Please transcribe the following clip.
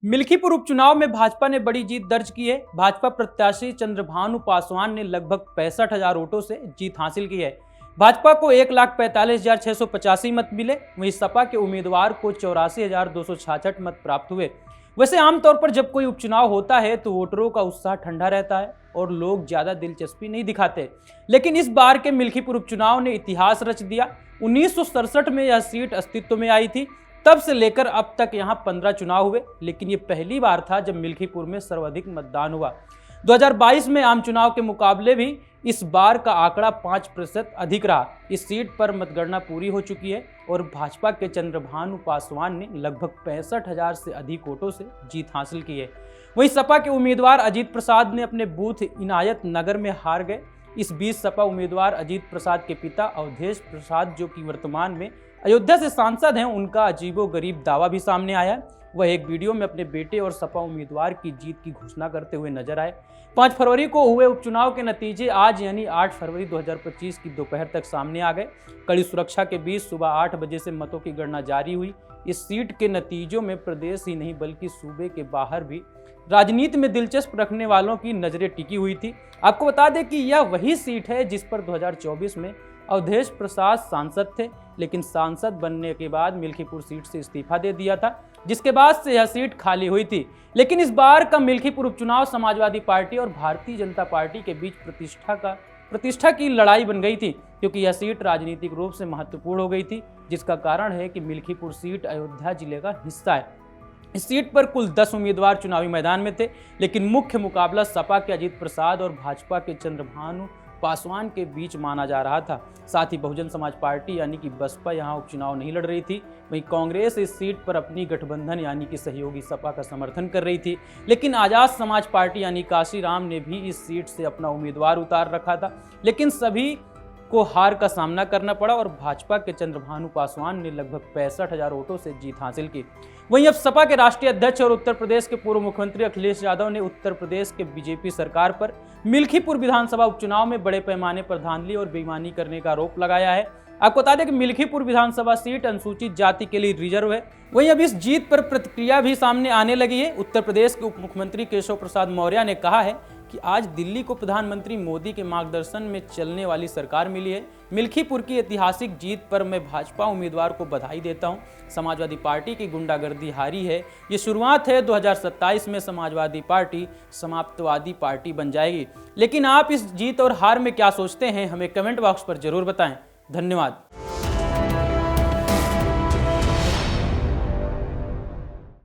मिल्कीपुर उपचुनाव में भाजपा ने बड़ी जीत दर्ज की है। भाजपा प्रत्याशी चंद्रभानु पासवान ने लगभग 65,000 वोटों से जीत हासिल की है। भाजपा को 1,45,685 मत मिले, वहीं सपा के उम्मीदवार को 84,266 मत प्राप्त हुए। वैसे आमतौर पर जब कोई उपचुनाव होता है तो वोटरों का उत्साह ठंडा रहता है और लोग ज्यादा दिलचस्पी नहीं दिखाते, लेकिन इस बार के मिल्कीपुर उपचुनाव ने इतिहास रच दिया। 1967 में यह सीट अस्तित्व में आई थी। तब से लेकर अब तक यहां 15 चुनाव हुए, लेकिन ये पहली बार था जब मिल्कीपुर में सर्वाधिक मतदान हुआ। 2022 में आम चुनाव के मुकाबले भी इस बार का आंकड़ा 5% अधिक रहा। इस सीट पर मतगणना पूरी हो चुकी है और भाजपा के चंद्रभानु पासवान ने लगभग 65,000 से अधिक वोटों से जीत हासिल की है। वहीं सपा के उम्मीदवार अजीत प्रसाद ने अपने बूथ इनायत नगर में हार गए। इस बीच सपा उम्मीदवार अजीत प्रसाद के पिता अवधेश प्रसाद, जो कि वर्तमान में अयोध्या से सांसद हैं, उनका अजीबोगरीब दावा भी सामने आया है। वह एक वीडियो में अपने बेटे और सपा उम्मीदवार की जीत की घोषणा करते हुए नजर आए। 5 फरवरी को हुए उपचुनाव के नतीजे आज यानी 8 फरवरी 2025 की दोपहर तक सामने आ गए। कड़ी सुरक्षा के बीच सुबह 8 बजे से मतों की गणना जारी हुई। इस सीट के नतीजों में प्रदेश ही नहीं बल्कि सूबे के बाहर भी राजनीति में दिलचस्प रखने वालों की नजरें टिकी हुई थी। आपको बता दें कि यह वही सीट है जिस पर 2024 में अवधेश प्रसाद सांसद थे, लेकिन सांसद बनने के बाद मिल्कीपुर सीट से इस्तीफा दे दिया था, जिसके बाद से यह सीट खाली हुई थी। लेकिन इस बार का मिल्कीपुर उपचुनाव समाजवादी पार्टी और भारतीय जनता पार्टी के बीच प्रतिष्ठा की लड़ाई बन गई थी, क्योंकि यह सीट राजनीतिक रूप से महत्वपूर्ण हो गई थी, जिसका कारण है कि मिल्कीपुर सीट अयोध्या जिले का हिस्सा है। इस सीट पर कुल 10 उम्मीदवार चुनावी मैदान में थे, लेकिन मुख्य मुकाबला सपा के अजीत प्रसाद और भाजपा के चंद्रभानु पासवान के बीच माना जा रहा था। साथ ही बहुजन समाज पार्टी यानी कि बसपा यहां उपचुनाव नहीं लड़ रही थी। वहीं कांग्रेस इस सीट पर अपनी गठबंधन यानी कि सहयोगी सपा का समर्थन कर रही थी, लेकिन आजाद समाज पार्टी यानी काशीराम ने भी इस सीट से अपना उम्मीदवार उतार रखा था, लेकिन सभी को हार का सामना करना पड़ा और भाजपा के चंद्रभानु पासवान ने लगभग 65,000 वोटों से जीत हासिल की। वहीं अब सपा के राष्ट्रीय अध्यक्ष और उत्तर प्रदेश के पूर्व मुख्यमंत्री अखिलेश यादव ने उत्तर प्रदेश के बीजेपी सरकार पर मिल्कीपुर विधानसभा उपचुनाव में बड़े पैमाने पर धांधली और बेईमानी करने का आरोप लगाया है। आपको बता दें कि मिल्कीपुर विधानसभा सीट अनुसूचित जाति के लिए रिजर्व है। वहीं अब इस जीत पर प्रतिक्रिया भी सामने आने लगी है। उत्तर प्रदेश के उप मुख्यमंत्री केशव प्रसाद मौर्य ने कहा है कि आज दिल्ली को प्रधानमंत्री मोदी के मार्गदर्शन में चलने वाली सरकार मिली है। मिल्कीपुर की ऐतिहासिक जीत पर मैं भाजपा उम्मीदवार को बधाई देता हूं। समाजवादी पार्टी की गुंडागर्दी हारी है। ये शुरुआत है। 2027 में समाजवादी पार्टी समाप्तवादी पार्टी बन जाएगी। लेकिन आप इस जीत और हार में क्या सोचते हैं, हमें कमेंट बॉक्स पर जरूर बताएं। धन्यवाद।